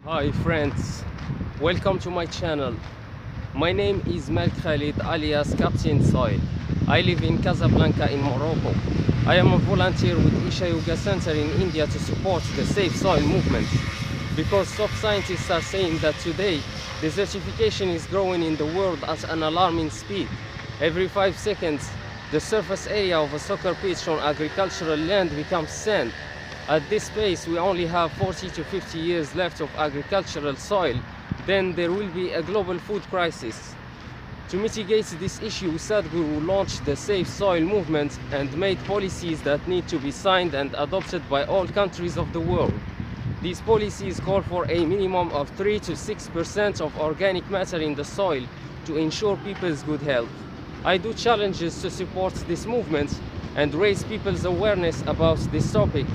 Hi friends, welcome to my channel. My name is Malik Khalid alias Captain Soil. I live in Casablanca in Morocco. I am a volunteer with Isha Yoga Center in India to support the Safe Soil movement, because top scientists are saying that today desertification is growing in the world at an alarming speed. Every 5 seconds the surface area of a soccer pitch on agricultural land becomes sand. At this pace, we only have 40 to 50 years left of agricultural soil. Then there will be a global food crisis. To mitigate this issue, Sadhguru launched the Safe Soil movement and made policies that need to be signed and adopted by all countries of the world. These policies call for a minimum of 3 to 6% of organic matter in the soil to ensure people's good health. I do challenges to support this movement and raise people's awareness about this topic.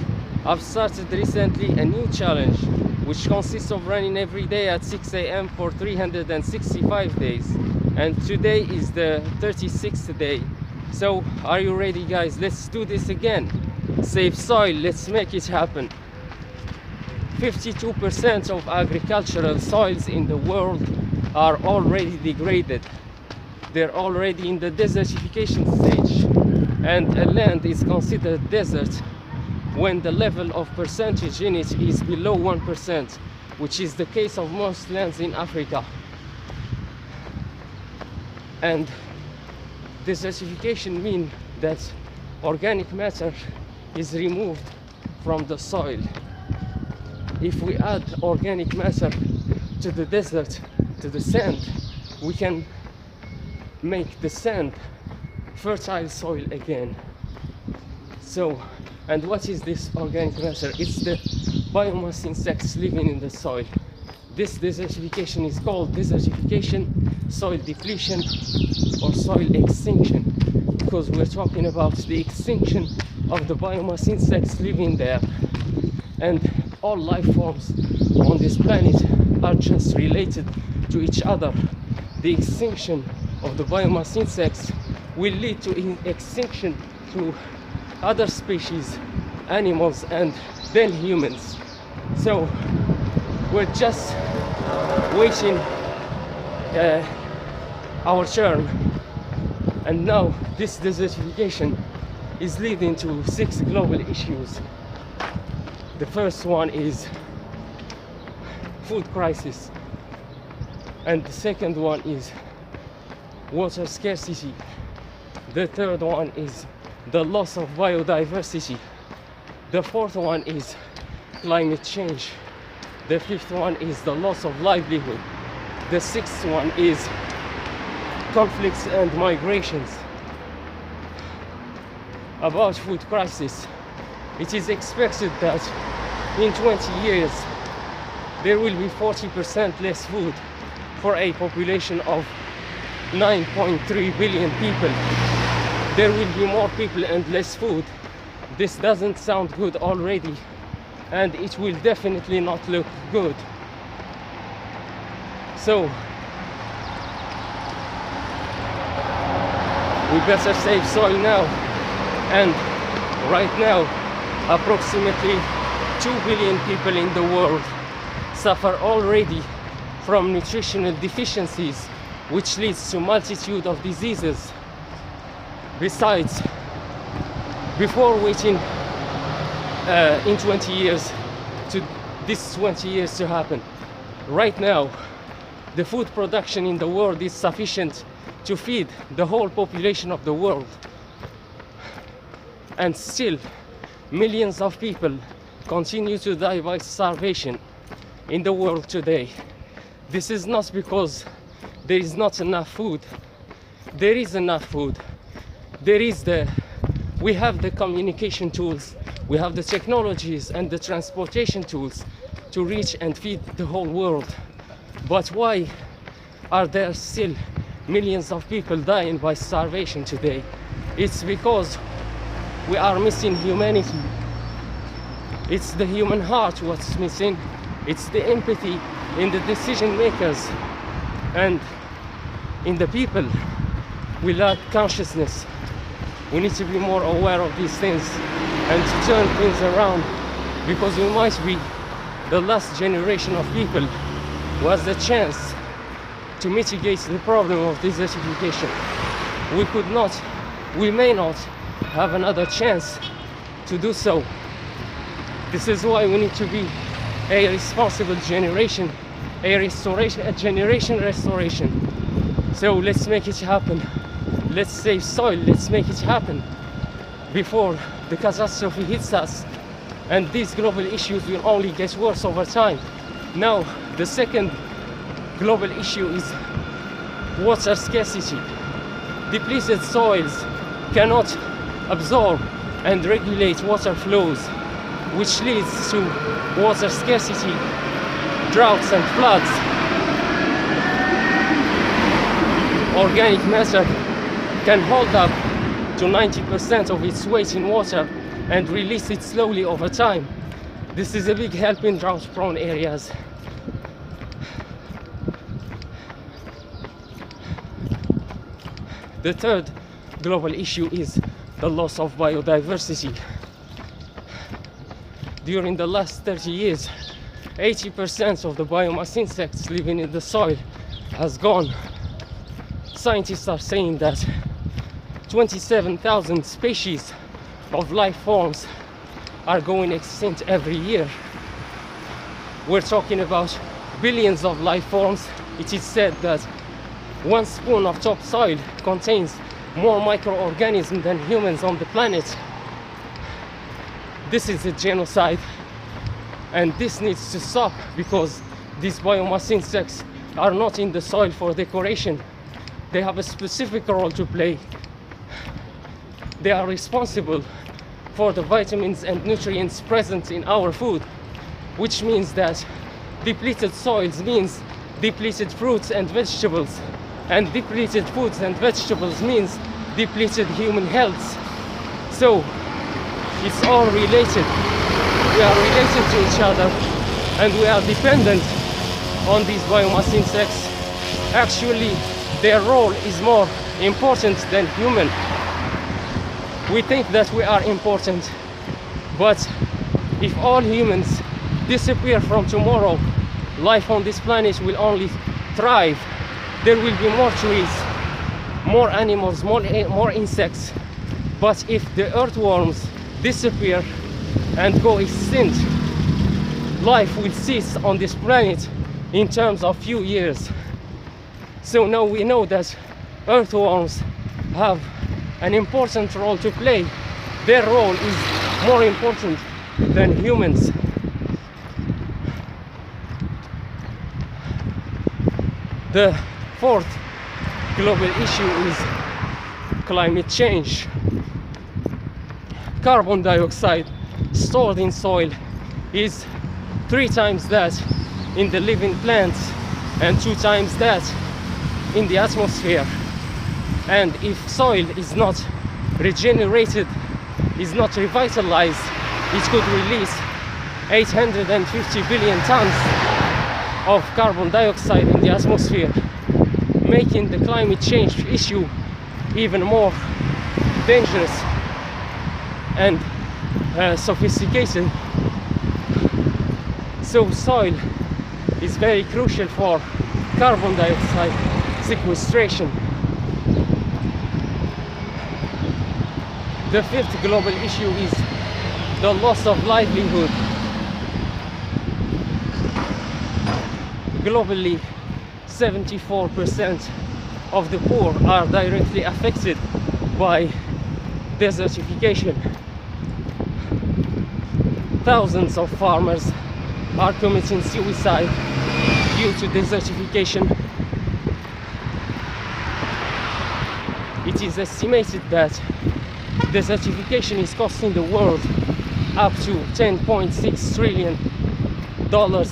I've started recently a new challenge, which consists of running every day at 6 a.m. for 365 days. And today is the 36th day. So, are you ready, guys? Let's do this again. Save soil, let's make it happen. 52% of agricultural soils in the world are already degraded. They're already in the desertification stage. And a land is considered desert when the level of percentage in it is below 1%, which is the case of most lands in Africa. And desertification means that organic matter is removed from the soil. If we add organic matter to the desert, to the sand, we can make the sand fertile soil again. So, and what is this organic matter? It's the biomass insects living in the soil. This desertification is called desertification, soil depletion, or soil extinction, because we're talking about the extinction of the biomass insects living there. And all life forms on this planet are just related to each other. The extinction of the biomass insects will lead to extinction to other species, animals, and then humans. So we're just waiting our turn. And now this desertification is leading to 6 global issues. The first one is food crisis, and the second one is water scarcity. The third one is the loss of biodiversity. The fourth one is climate change. The fifth one is the loss of livelihood. The sixth one is conflicts and migrations. About food crisis, it is expected that in 20 years there will be 40% less food for a population of 9.3 billion people. There will be more people and less food. This doesn't sound good already, and it will definitely not look good. So we better save soil now. And right now, approximately 2 billion people in the world suffer already from nutritional deficiencies, which leads to multitude of diseases. Besides, before waiting in 20 years to this 20 years to happen, right now the food production in the world is sufficient to feed the whole population of the world, and still millions of people continue to die by starvation in the world today. This is not because there is not enough food. There is enough food. We have the communication tools, we have the technologies and the transportation tools to reach and feed the whole world. But why are there still millions of people dying by starvation today? It's because we are missing humanity. It's the human heart what's missing. It's the empathy in the decision makers and in the people. We lack consciousness. We need to be more aware of these things and to turn things around, because we might be the last generation of people was the chance to mitigate the problem of desertification. We may not have another chance to do so. This is why we need to be a responsible generation, a generation restoration. So let's make it happen. Let's save soil, let's make it happen before the catastrophe hits us. And these global issues will only get worse over time. Now, the second global issue is water scarcity. Depleted soils cannot absorb and regulate water flows, which leads to water scarcity, droughts and floods. Organic matter can hold up to 90% of its weight in water and release it slowly over time. This is a big help in drought-prone areas. The third global issue is the loss of biodiversity. During the last 30 years, 80% of the biomass insects living in the soil has gone. Scientists are saying that 27,000 species of life forms are going extinct every year. We're talking about billions of life forms. It is said that 1 spoon of topsoil contains more microorganisms than humans on the planet. This is a genocide, and this needs to stop, because these biomass insects are not in the soil for decoration. They have a specific role to play. They are responsible for the vitamins and nutrients present in our food, which means that depleted soils means depleted fruits and vegetables, and depleted foods and vegetables means depleted human health. So it's all related. We are related to each other, and we are dependent on these biomass insects. Actually, their role is more important than human. We think that we are important, but if all humans disappear from tomorrow, life on this planet will only thrive. There will be more trees, more animals, more insects. But if the earthworms disappear and go extinct, life will cease on this planet in terms of few years. So now we know that earthworms have an important role to play. Their role is more important than humans. The fourth global issue is climate change. Carbon dioxide stored in soil is 3 times that in the living plants and 2 times that in the atmosphere. And if soil is not regenerated, is not revitalized, it could release 850 billion tons of carbon dioxide in the atmosphere, making the climate change issue even more dangerous and sophisticated. So soil is very crucial for carbon dioxide sequestration. The fifth global issue is the loss of livelihood. Globally, 74% of the poor are directly affected by desertification. Thousands of farmers are committing suicide due to desertification. It is estimated that desertification is costing the world up to $10.6 trillion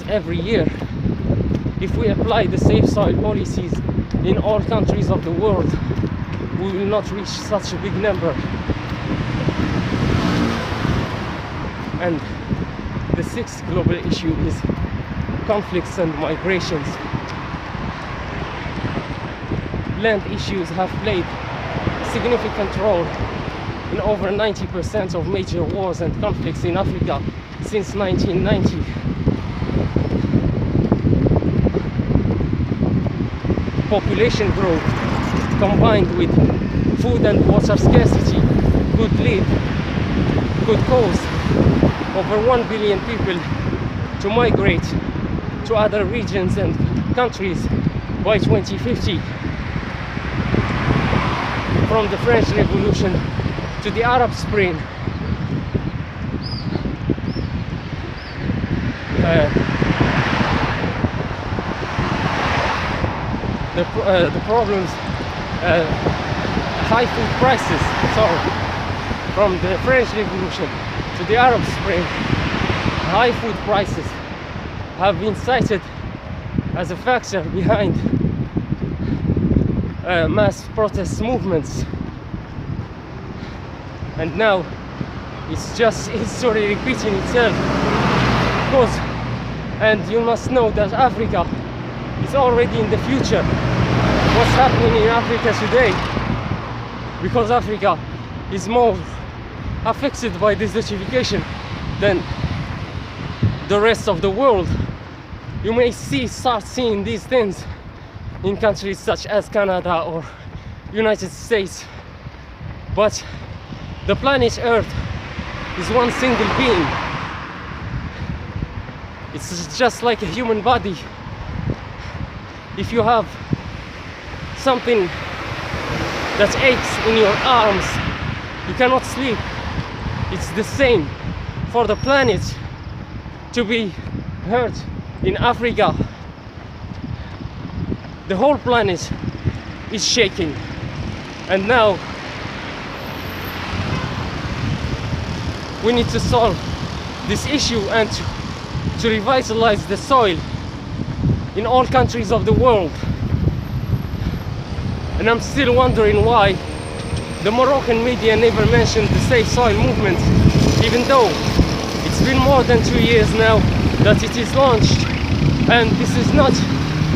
every year. If we apply the safe soil policies in all countries of the world, we will not reach such a big number. And the sixth global issue is conflicts and migrations. Land issues have played a significant role in over 90% of major wars and conflicts in Africa since 1990. population growth combined with food and water scarcity could cause over 1 billion people to migrate to other regions and countries by 2050. From the French Revolution to the Arab Spring, the problems, high food prices, from the French Revolution to the Arab Spring, high food prices have been cited as a factor behind mass protest movements. And now it's just history repeating itself, because, and you must know that Africa is already in the future. What's happening in Africa today, because Africa is more affected by desertification than the rest of the world. You may start seeing these things in countries such as Canada or United States, but the planet Earth is one single being. It's just like a human body. If you have something that aches in your arms, you cannot sleep. It's the same for the planet to be hurt in Africa. The whole planet is shaking, and now we need to solve this issue and to revitalize the soil in all countries of the world. And I'm still wondering why the Moroccan media never mentioned the Safe Soil movement, even though it's been more than 2 years now that it is launched. And this is not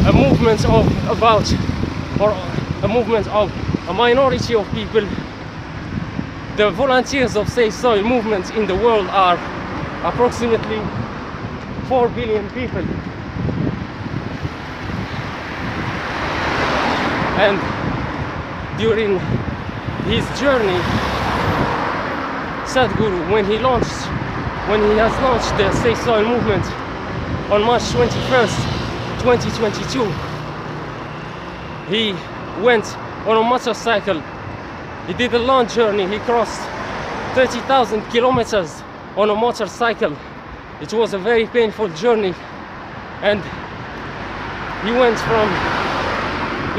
a movement of a movement of a minority of people. The volunteers of Safe Soil movement in the world are approximately 4 billion people. And during his journey, Sadhguru, when he has launched the Safe Soil movement on March 21st, 2022, he went on a motorcycle. He did a long journey. He crossed 30,000 kilometers on a motorcycle. It was a very painful journey, and he went from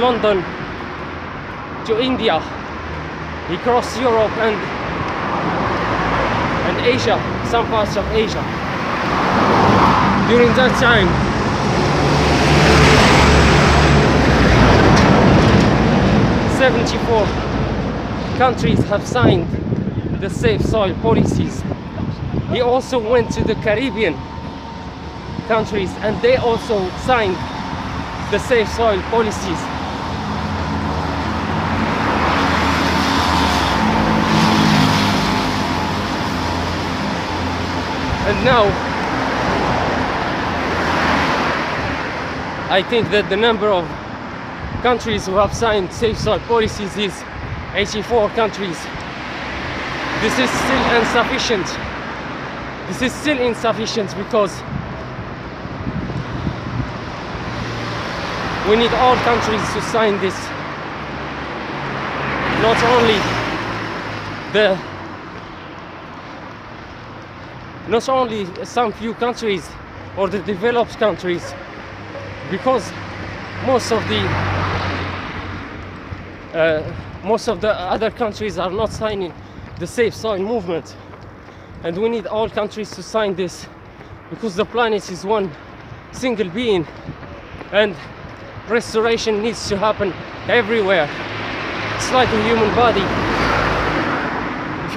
London to India. He crossed Europe and Asia, some parts of Asia. During that time, '74 countries have signed the Safe Soil policies. He also went to the Caribbean countries, and they also signed the Safe Soil policies. And now I think that the number of countries who have signed Safe Soil policies is 84 countries. This is still insufficient. This is still insufficient because we need all countries to sign this. Not only some few countries or the developed countries, because most of the other countries are not signing the Safe Soil movement. And we need all countries to sign this, because the planet is one single being and restoration needs to happen everywhere. It's like a human body. If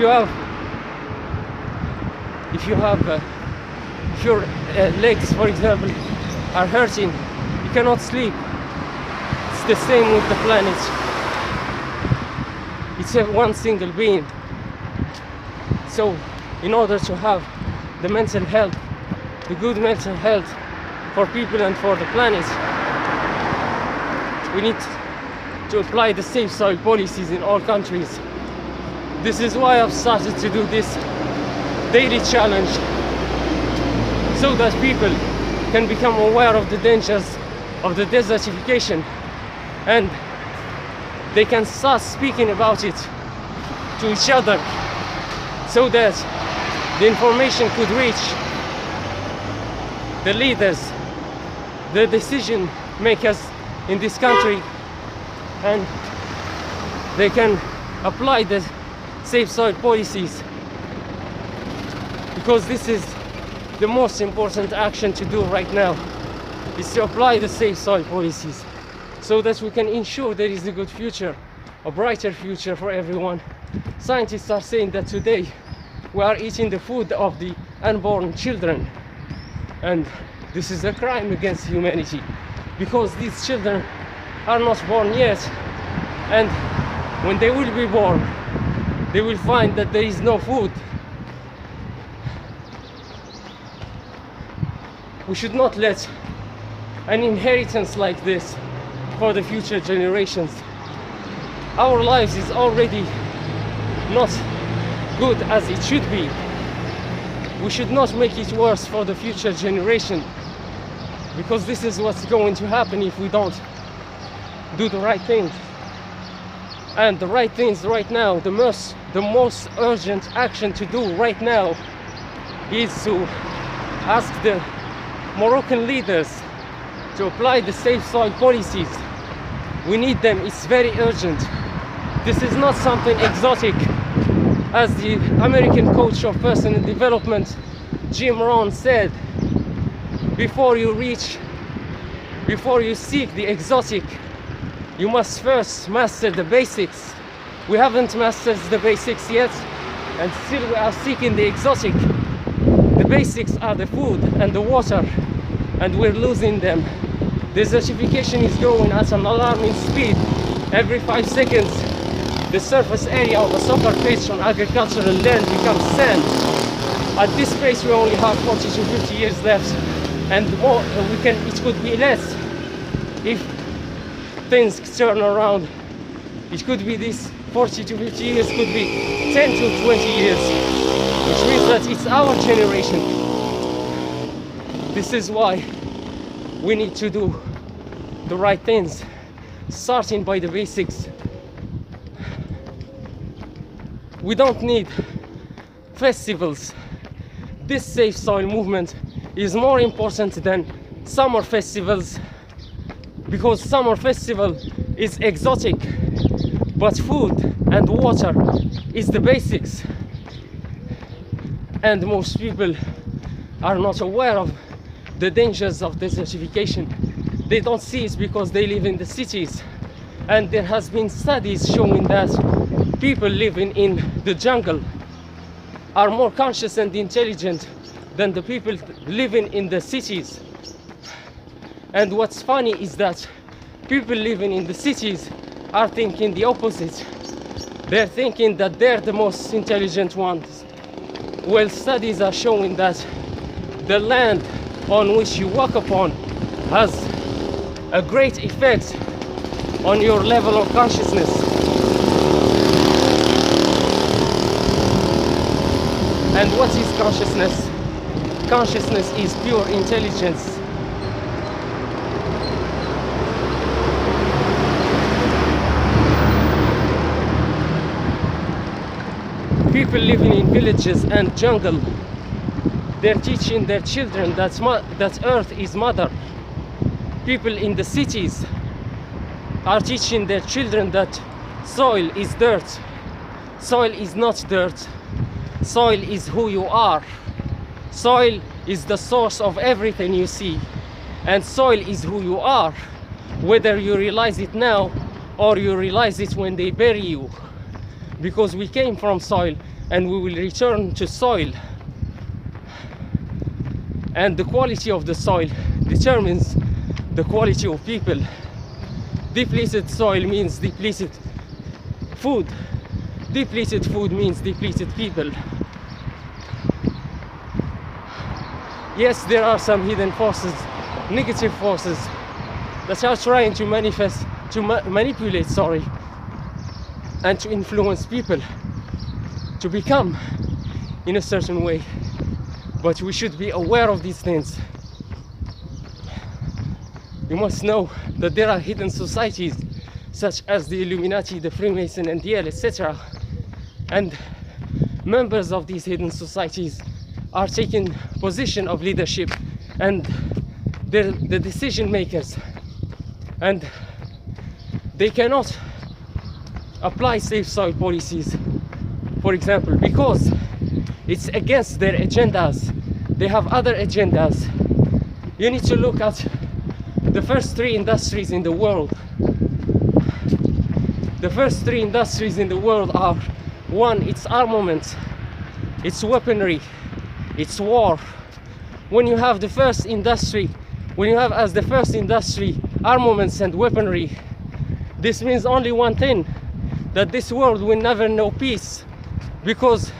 your legs, for example, are hurting, you cannot sleep. It's the same with the planet. It's one single being. So in order to have the mental health, the good mental health for people and for the planet, we need to apply the safe soil policies in all countries. This is why I've started to do this daily challenge, so that people can become aware of the dangers of the desertification, and they can start speaking about it to each other, so that the information could reach the leaders, the decision makers in this country, and they can apply the safe soil policies, because this is the most important action to do right now, is to apply the safe soil policies, so that we can ensure there is a good future, a brighter future for everyone. Scientists are saying that today we are eating the food of the unborn children, and this is a crime against humanity, because these children are not born yet, and when they will be born, they will find that there is no food. We should not let an inheritance like this for the future generations. Our lives is already not good as it should be. We should not make it worse for the future generation, because this is what's going to happen if we don't do the right things. And the right things right now, the most urgent action to do right now is to ask the Moroccan leaders to apply the safe soil policies. We need them, it's very urgent. This is not something exotic. As the American coach of personal development, Jim Rohn, said, before you seek the exotic, you must first master the basics. We haven't mastered the basics yet, and still we are seeking the exotic. The basics are the food and the water, and we're losing them. Desertification is growing at an alarming speed. Every 5 seconds, the surface area of a soccer pitch on agricultural land becomes sand. At this pace, we only have 40 to 50 years left, and more, it could be less if things turn around. It could be this 40 to 50 years, could be 10 to 20 years, which means that it's our generation. This is why we need to do the right things, starting by the basics. We don't need festivals. This safe soil movement is more important than summer festivals, because summer festival is exotic, but food and water is the basics. And most people are not aware of the dangers of desertification. They don't see it because they live in the cities, and there has been studies showing that people living in the jungle are more conscious and intelligent than the people living in the cities. And what's funny is that people living in the cities are thinking the opposite. They're thinking that they're the most intelligent ones. Well, studies are showing that the land on which you walk upon has a great effect on your level of consciousness. And what is consciousness? Consciousness is pure intelligence. People living in villages and jungle, they're teaching their children that earth is mother. People in the cities are teaching their children that soil is dirt. Soil is not dirt. Soil is who you are. Soil is the source of everything you see. And soil is who you are, whether you realize it now or you realize it when they bury you. Because we came from soil and we will return to soil. And the quality of the soil determines the quality of people. Depleted soil means depleted food. Depleted food means depleted people. Yes, there are some hidden forces, negative forces, that are trying to manifest to manipulate, and to influence people to become in a certain way. But we should be aware of these things. You must know that there are hidden societies such as the Illuminati, the Freemason, and the etc. And members of these hidden societies are taking position of leadership, and they're the decision makers, and they cannot apply safe soil policies, for example, because it's against their agendas. They have other agendas. You need to look at the first three industries in the world. The first three industries in the world are: one, it's armament, it's weaponry, it's war. When you have the first industry, when you have as the first industry armaments and weaponry, this means only one thing, that this world will never know peace, because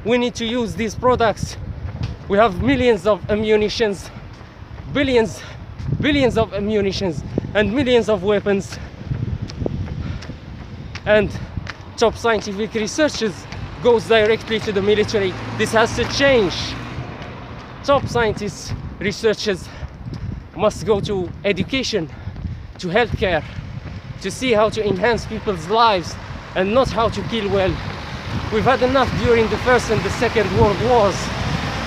we need to use these products. We have millions of ammunitions, billions of ammunitions, and millions of weapons, and top scientific researches goes directly to the military. This has to change. Top scientists, researchers must go to education, to healthcare, to see how to enhance people's lives and not how to kill well. We've had enough during the First and the Second World Wars.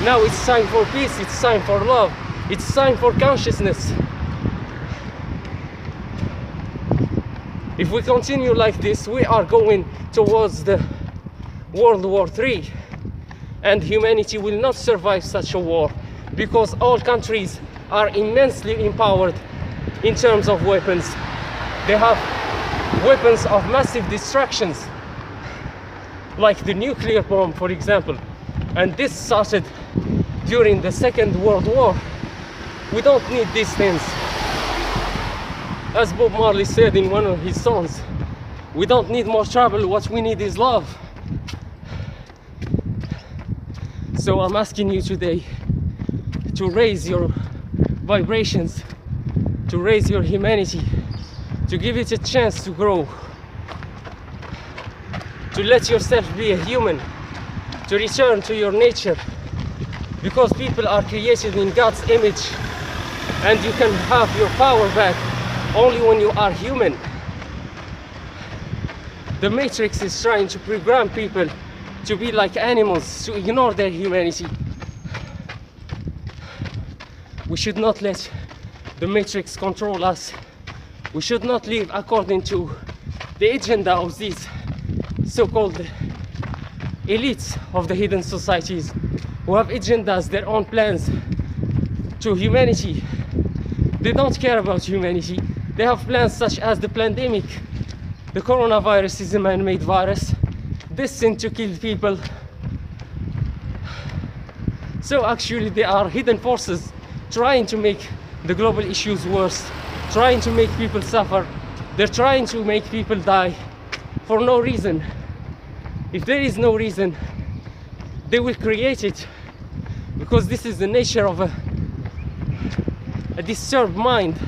Now it's time for peace, it's time for love, it's time for consciousness. If we continue like this, we are going towards the World War III, and humanity will not survive such a war, because all countries are immensely empowered in terms of weapons. They have weapons of massive destructions, like the nuclear bomb, for example. And this started during the Second World War. We don't need these things. As Bob Marley said in one of his songs, we don't need more trouble, what we need is love. So I'm asking you today to raise your vibrations, to raise your humanity, to give it a chance to grow, to let yourself be a human, to return to your nature, because people are created in God's image, and you can have your power back only when you are human. The Matrix is trying to program people to be like animals, to ignore their humanity. We should not let the Matrix control us. We should not live according to the agenda of these so-called elites of the hidden societies, who have agendas, their own plans to humanity. They don't care about humanity. They have plans such as the pandemic. The coronavirus is a man-made virus destined to kill people. So actually there are hidden forces trying to make the global issues worse, trying to make people suffer. They're trying to make people die for no reason. If there is no reason, they will create it, because this is the nature of a disturbed mind.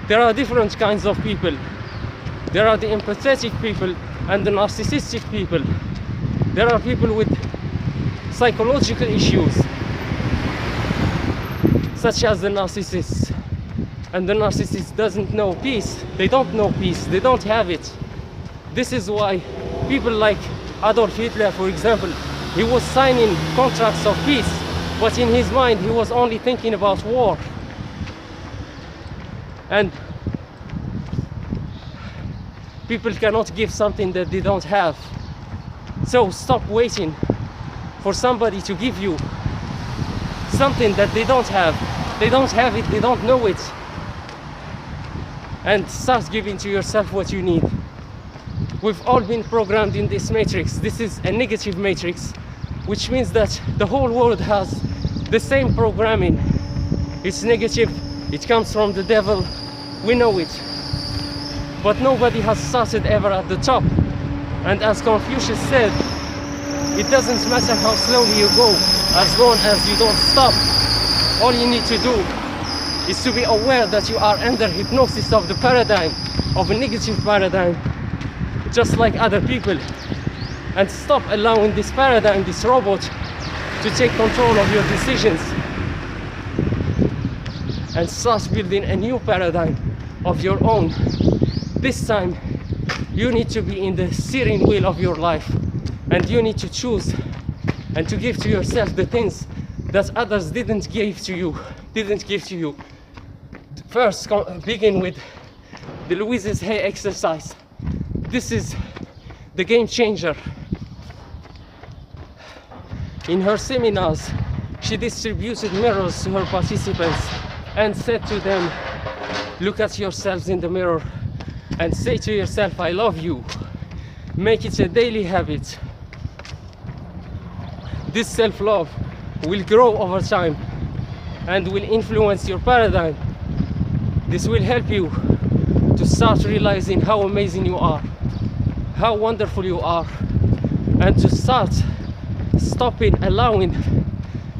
There are different kinds of people. There are the empathetic people and the narcissistic people. There are people with psychological issues, such as the narcissist. And the narcissist doesn't know peace. They don't know peace. They don't have it. This is why people like Adolf Hitler, for example, he was signing contracts of peace, but in his mind he was only thinking about war. And people cannot give something that they don't have. So stop waiting for somebody to give you something that they don't have. They don't have it, they don't know it. And start giving to yourself what you need. We've all been programmed in this matrix. This is a negative matrix, which means that the whole world has the same programming. It's negative, it comes from the devil, we know it. But nobody has started ever at the top. And as Confucius said, it doesn't matter how slowly you go, as long as you don't stop. All you need to do is to be aware that you are under hypnosis of the paradigm, of a negative paradigm, just like other people, and stop allowing this paradigm, this robot, to take control of your decisions, and start building a new paradigm of your own. This time you need to be in the steering wheel of your life, and you need to choose and to give to yourself the things that others didn't give to you. First, begin with the Louise's Hay exercise. This is the game changer. In her seminars, she distributed mirrors to her participants and said to them, look at yourselves in the mirror and say to yourself, I love you. Make it a daily habit. This self-love will grow over time and will influence your paradigm. This will help you to start realizing how amazing you are, how wonderful you are, and to start stopping allowing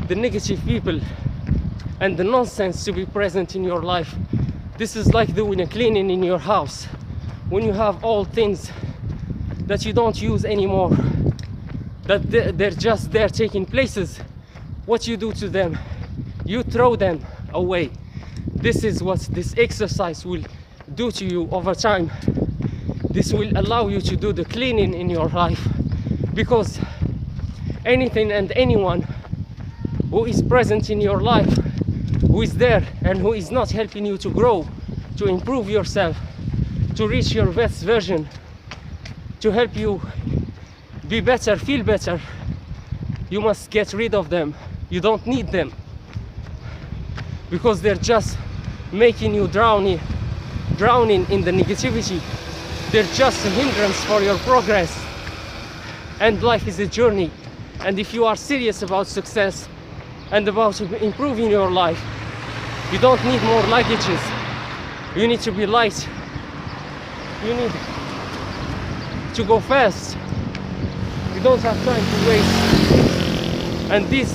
the negative people and the nonsense to be present in your life. This is like doing a cleaning in your house. When you have old things that you don't use anymore, that they're just there taking places, what you do to them? You throw them away. This is what this exercise will do to you over time. This will allow you to do the cleaning in your life, because anything and anyone who is present in your life, who is there and who is not helping you to grow, to improve yourself, to reach your best version, to help you be better, feel better, you must get rid of them. You don't need them, because they're just making you drowning in the negativity. They're just a hindrance for your progress. And life is a journey. And if you are serious about success and about improving your life, you don't need more luggages. You need to be light. You need to go fast. You don't have time to waste. And these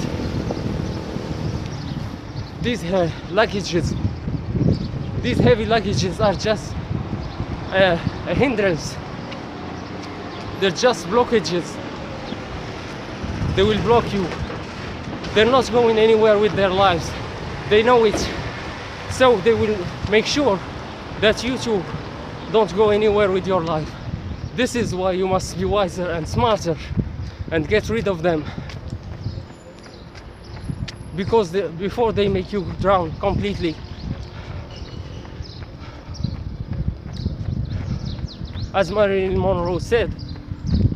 luggages, these heavy luggages are just a hindrance. They're just blockages. They will block you. They're not going anywhere with their lives. They know it. So they will make sure that you too don't go anywhere with your life. This is why you must be wiser and smarter and get rid of them, because before they make you drown completely. As Marilyn Monroe said,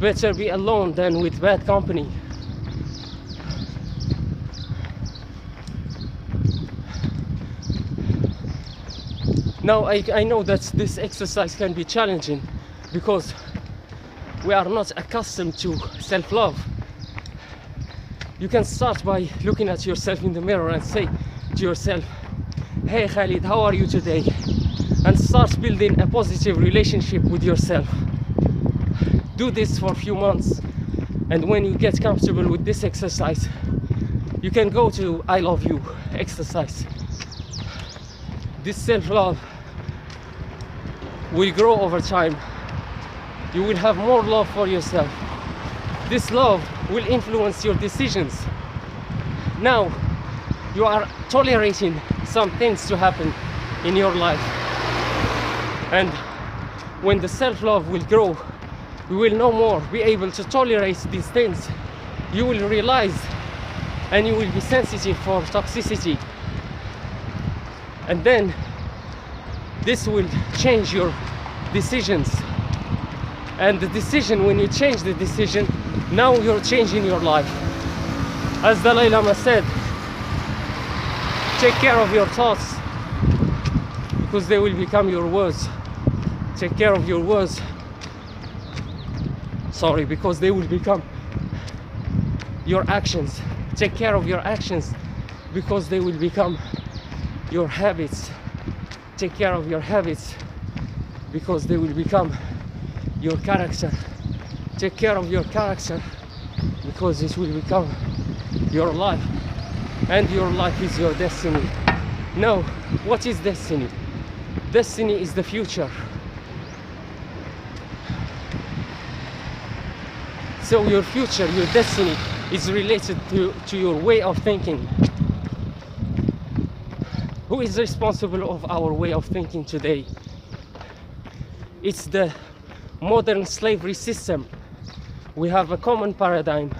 better be alone than with bad company. Now I know that this exercise can be challenging, because we are not accustomed to self-love. You can start by looking at yourself in the mirror and say to yourself, hey Khalid, how are you today? And start building a positive relationship with yourself. Do this for a few months, and when you get comfortable with this exercise, you can go to I love you exercise. This self-love will grow over time. You will have more love for yourself. This love will influence your decisions. Now you are tolerating some things to happen in your life, and when the self-love will grow, you will no more be able to tolerate these things. You will realize, and you will be sensitive for toxicity, and then this will change your decisions. And the decision, when you change the decision, now you're changing your life. As Dalai Lama said, take care of your thoughts, because they will become your words. Take care of your words, because they will become your actions. Take care of your actions, because they will become your habits. Take care of your habits, because they will become your character. Take care of your character, because it will become your life, and your life is your destiny. No, what is destiny? Destiny is the future. So your future, your destiny is related to your way of thinking. Who is responsible of our way of thinking today? It's the modern slavery system. We have a common paradigm.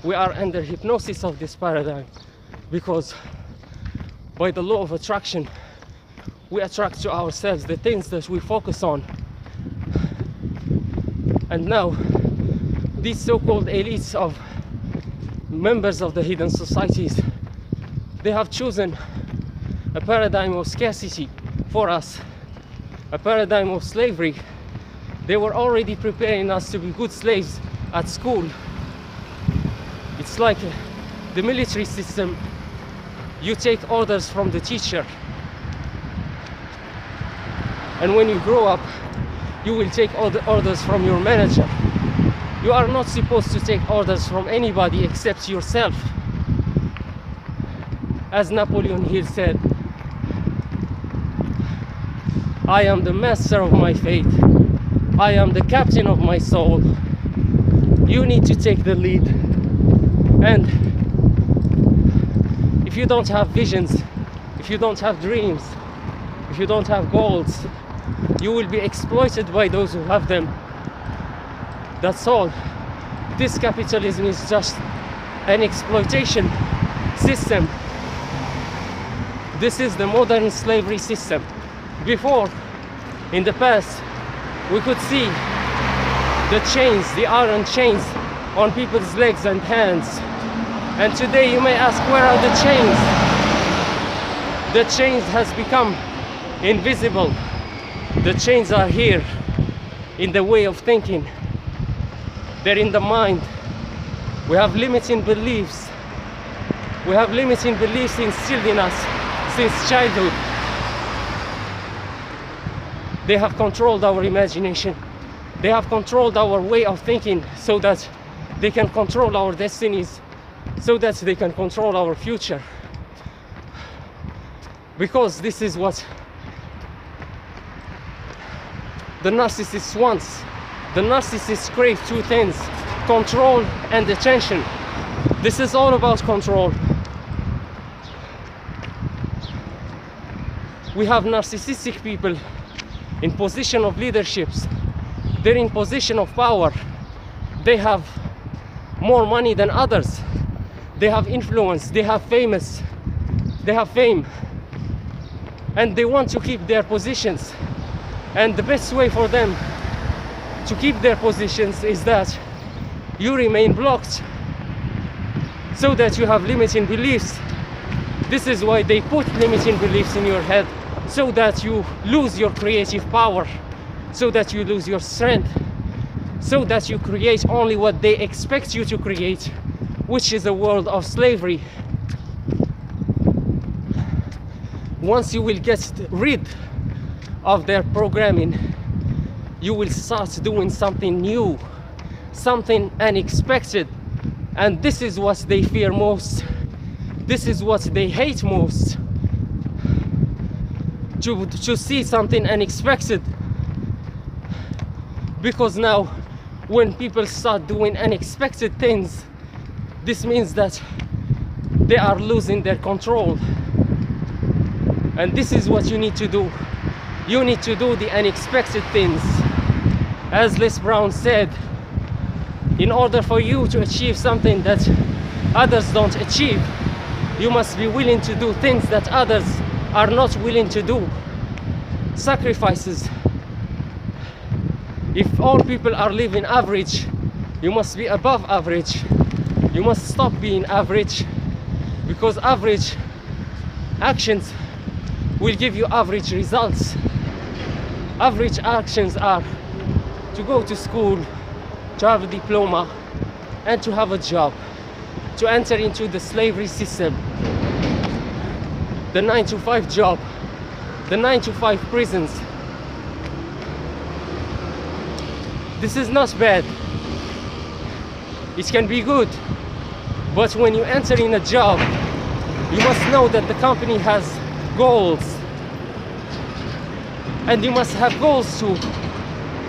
We are under hypnosis of this paradigm because by the law of attraction, we attract to ourselves the things that we focus on. And now, these so-called elites of members of the hidden societies, they have chosen a paradigm of scarcity for us, a paradigm of slavery. They were already preparing us to be good slaves at school. It's like the military system. You take orders from the teacher, and when you grow up, you will take all the orders from your manager. You are not supposed to take orders from anybody except yourself. As Napoleon Hill said, I am the master of my fate. I am the captain of my soul. You need to take the lead. And if you don't have visions, if you don't have dreams, if you don't have goals, you will be exploited by those who have them. That's all. This capitalism is just an exploitation system. This is the modern slavery system. Before, in the past, we could see the chains, the iron chains on people's legs and hands. And today you may ask, where are the chains? The chains has become invisible. The chains are here in the way of thinking. They're in the mind. We have limiting beliefs. We have limiting beliefs instilled in us since childhood. They have controlled our imagination. They have controlled our way of thinking so that they can control our destinies, so that they can control our future. Because this is what the narcissist wants. The narcissist craves two things: control and attention. This is all about control. We have narcissistic people in position of leaderships. They're in position of power. They have more money than others. They have influence. They have fame. And they want to keep their positions. And the best way for them to keep their positions is that you remain blocked, so that you have limiting beliefs. This is why they put limiting beliefs in your head, so that you lose your creative power, so that you lose your strength, so that you create only what they expect you to create, which is a world of slavery. Once you will get rid of their programming, you will start doing something new, something unexpected. And this is what they fear most. This is what they hate most. To see something unexpected. Because now, when people start doing unexpected things, this means that they are losing their control. And this is what you need to do. You need to do the unexpected things. As Les Brown said, in order for you to achieve something that others don't achieve, you must be willing to do things that others are not willing to do. Sacrifices. If all people are living average, you must be above average. You must stop being average, because average actions will give you average results. Average actions are to go to school, to have a diploma, and to have a job, to enter into the slavery system, the 9-to-5 job, the 9-to-5 prisons. This is not bad. It can be good, but when you enter in a job, you must know that the company has goals. And you must have goals too,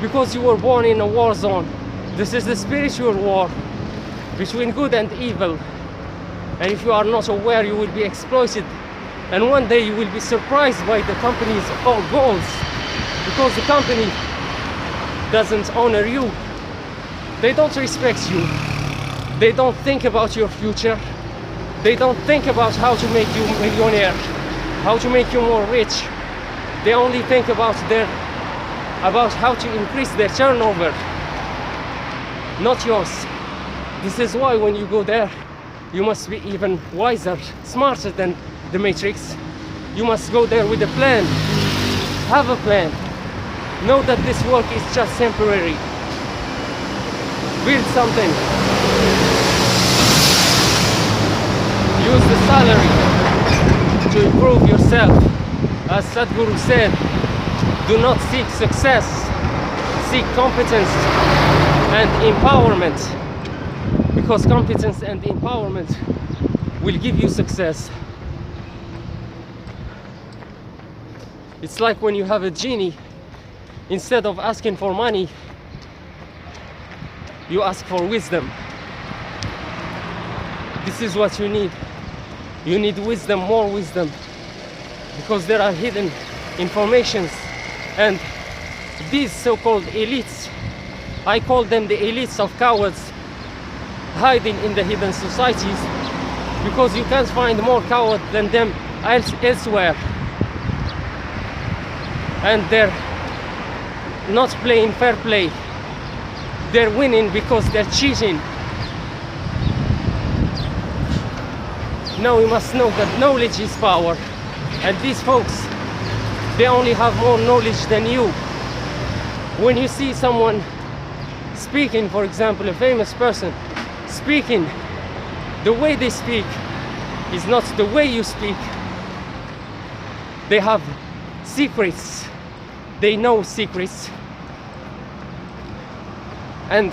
because you were born in a war zone. This is the spiritual war between good and evil. And if you are not aware, you will be exploited. And one day you will be surprised by the company's goals, because the company doesn't honor you. They don't respect you. They don't think about your future. They don't think about how to make you millionaire, how to make you more rich. They only think about how to increase their turnover, not yours. This is why when you go there, you must be even wiser, smarter than the Matrix. You must go there with a plan. Have a plan. Know that this work is just temporary. Build something. Use the salary to improve yourself. As Sadhguru said, do not seek success, seek competence and empowerment, because competence and empowerment will give you success. It's like when you have a genie, instead of asking for money, you ask for wisdom. This is what you need. You need wisdom, more wisdom, because there are hidden informations, and these so-called elites, I call them the elites of cowards, hiding in the hidden societies, because you can't find more cowards than them elsewhere. And they're not playing fair play. They're winning because they're cheating. Now we must know that knowledge is power. And these folks, they only have more knowledge than you. When you see someone speaking, for example, a famous person speaking, the way they speak is not the way you speak. They have secrets. They know secrets. And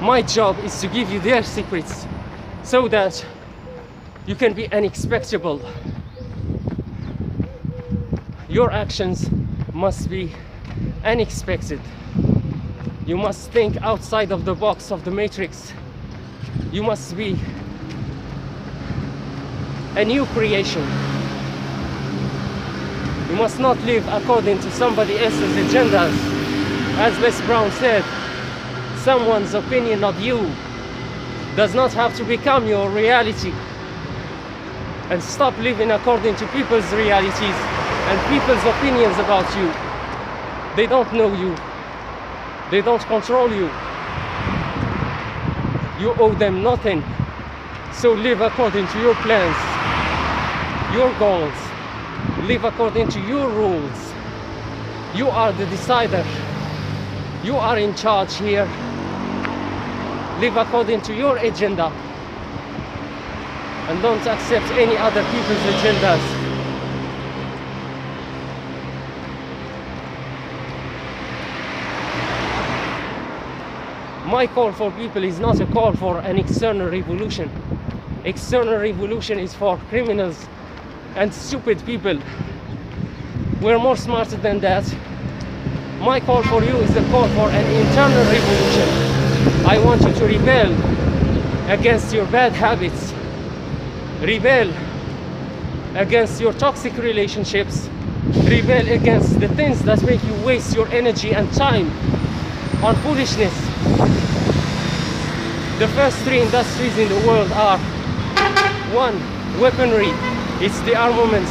my job is to give you their secrets so that you can be unexpectable. Your actions must be unexpected. You must think outside of the box of the matrix. You must be a new creation. You must not live according to somebody else's agendas. As Les Brown said, someone's opinion of you does not have to become your reality. And stop living according to people's realities and people's opinions about you. They don't know you. They don't control you. You owe them nothing. So live according to your plans, your goals. Live according to your rules. You are the decider. You are in charge here. Live according to your agenda. And don't accept any other people's agendas. My call for people is not a call for an external revolution. External revolution is for criminals and stupid people. We're more smarter than that. My call for you is a call for an internal revolution. I want you to rebel against your bad habits. Rebel against your toxic relationships. Rebel against the things that make you waste your energy and time on foolishness. The first three industries in the world are: 1. Weaponry, it's the armaments,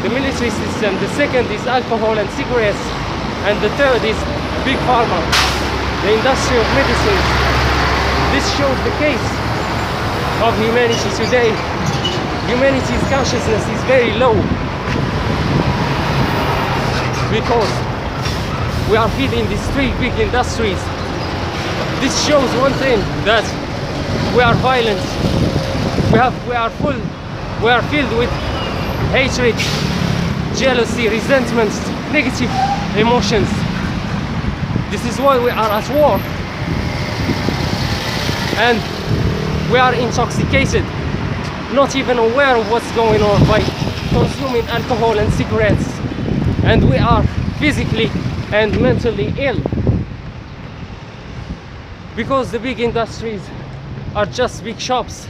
the military system. The second is alcohol and cigarettes. And the third is big pharma, the industry of medicine. This shows the case of humanity today. Humanity's consciousness is very low because we are feeding these three big industries. This shows one thing, that we are violent. We are filled with hatred, jealousy, resentment, negative emotions. This is why we are at war. And we are intoxicated, not even aware of what's going on by consuming alcohol and cigarettes, and we are physically and mentally ill. Because the big industries are just big shops,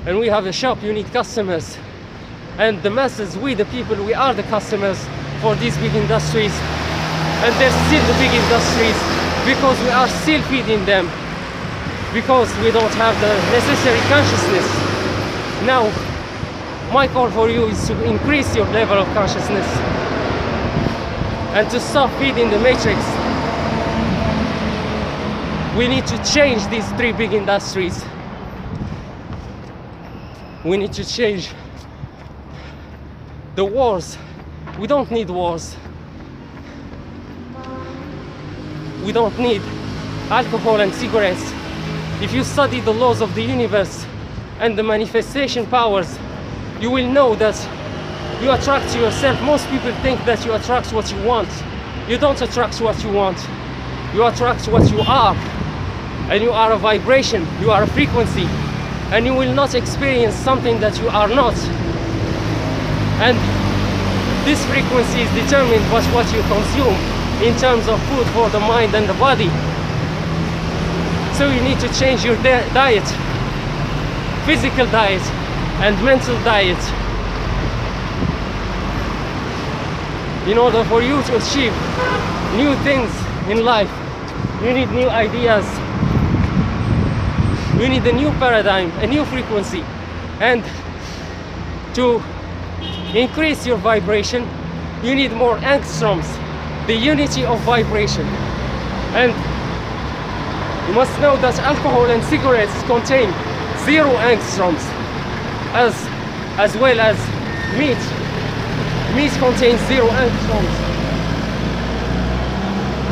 and we have a shop, you need customers. And the masses, we the people, we are the customers for these big industries. And they're still the big industries because we are still feeding them, because we don't have the necessary consciousness. Now, my call for you is to increase your level of consciousness and to stop feeding the matrix. We need to change these three big industries. We need to change the wars. We don't need wars. We don't need alcohol and cigarettes. If you study the laws of the universe and the manifestation powers, you will know that you attract to yourself. Most people think that you attract what you want. You don't attract what you want. You attract what you are. And you are a vibration, you are a frequency. And you will not experience something that you are not. And this frequency is determined by what you consume in terms of food for the mind and the body. So you need to change your diet, physical diet and mental diet, in order for you to achieve new things in life. You need new ideas. You need a new paradigm, a new frequency. And to increase your vibration, you need more angstroms, the unity of vibration. And you must know that alcohol and cigarettes contain 0 angstroms, as well as meat. Meat contains 0 angstroms.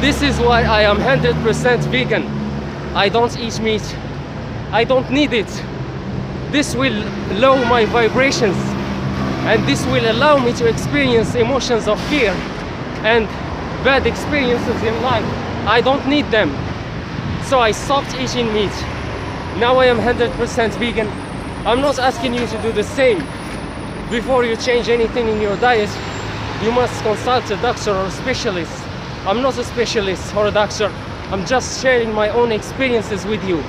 This is why I am 100% vegan. I don't eat meat. I don't need it. This will lower my vibrations, and this will allow me to experience emotions of fear and bad experiences in life. I don't need them. So I stopped eating meat. Now I am 100% vegan. I'm not asking you to do the same. Before you change anything in your diet, you must consult a doctor or a specialist. I'm not a specialist or a doctor. I'm just sharing my own experiences with you.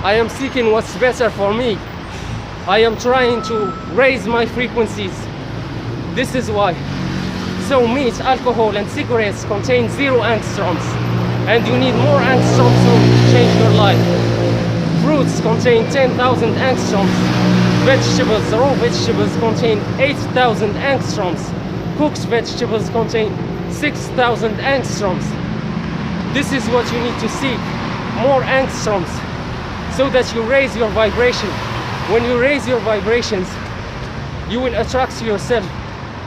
I am seeking what's better for me. I am trying to raise my frequencies. This is why. So meat, alcohol and cigarettes contain 0 angstroms, and you need more angstroms to change your life. Fruits contain 10,000 angstroms. Vegetables, raw vegetables contain 8,000 angstroms. Cooked vegetables contain 6,000 angstroms. This is what you need to seek, more angstroms, so that you raise your vibration. When you raise your vibrations, you will attract to yourself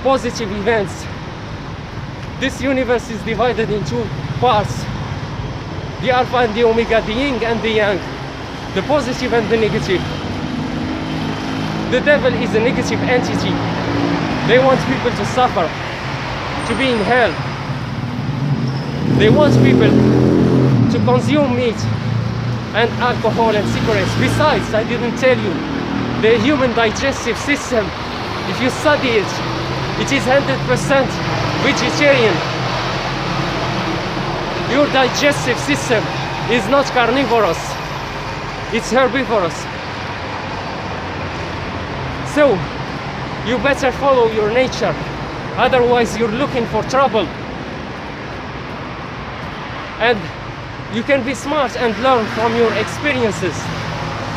positive events. This universe is divided in 2 parts: the alpha and the omega, the yin and the yang, the positive and the negative. The devil is a negative entity. They want people to suffer, to be in hell. They want people to consume meat and alcohol and cigarettes. Besides, I didn't tell you, the human digestive system, if you study it, it is 100% vegetarian. Your digestive system is not carnivorous, it's herbivorous. So, you better follow your nature, otherwise you're looking for trouble. And you can be smart and learn from your experiences,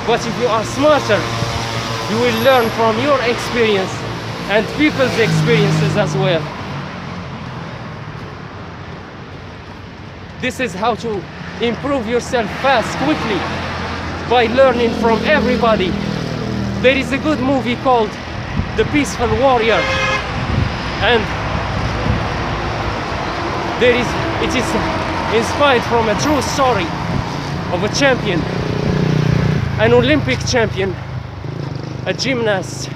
but if you are smarter, you will learn from your experience and people's experiences as well. This is how to improve yourself fast, quickly, by learning from everybody. There is a good movie called The Peaceful Warrior, and it is inspired from a true story of a champion, an Olympic champion, a gymnast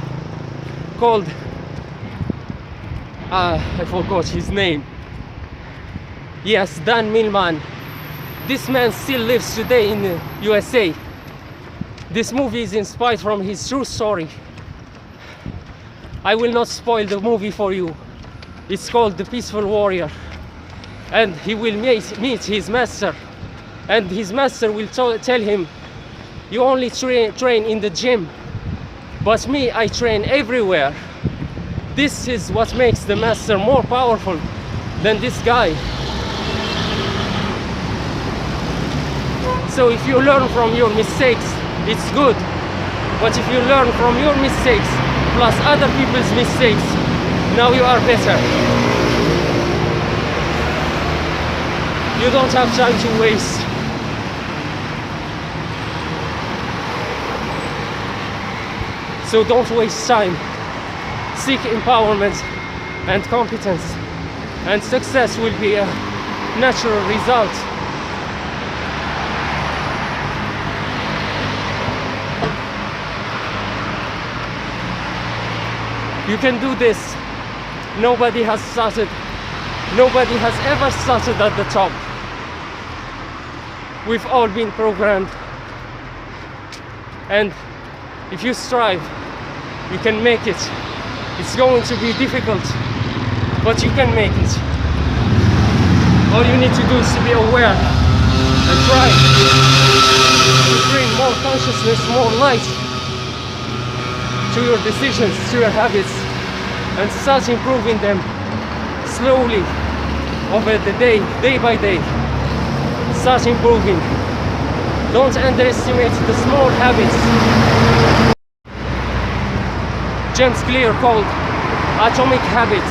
called, I forgot his name. Yes, Dan Millman. This man still lives today in the USA. This movie is inspired from his true story. I will not spoil the movie for you. It's called The Peaceful Warrior, and he will meet his master, and his master will tell him, you only train in the gym, but me, I train everywhere. This is what makes the master more powerful than this guy. So if you learn from your mistakes, it's good, but if you learn from your mistakes plus other people's mistakes, now you are better. You don't have time to waste. So don't waste time. Seek empowerment and competence, and success will be a natural result. You can do this. Nobody has started. Nobody has ever started at the top. We've all been programmed. And if you strive, you can make it. It's going to be difficult, but you can make it. All you need to do is to be aware and try to bring more consciousness, more light to your decisions, to your habits, and start improving them slowly over the day by day. Start improving. Don't underestimate the small habits. James Clear called atomic habits.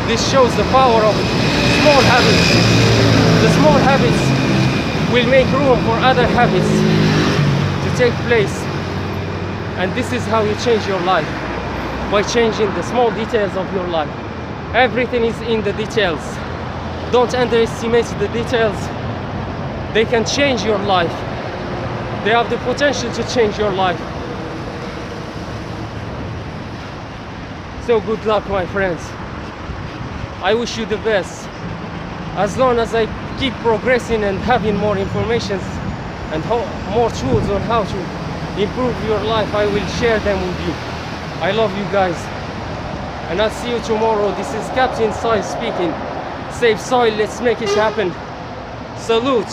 This shows the power of small habits. The small habits will make room for other habits to take place. And this is how you change your life, by changing the small details of your life. Everything is in the details. Don't underestimate the details. They can change your life. They have the potential to change your life. So good luck, my friends. I wish you the best. As long as I keep progressing and having more information and more tools on how to improve your life, I will share them with you. I love you guys, and I'll see you tomorrow. This is Captain Soil speaking. Save soil, let's make it happen. Salute.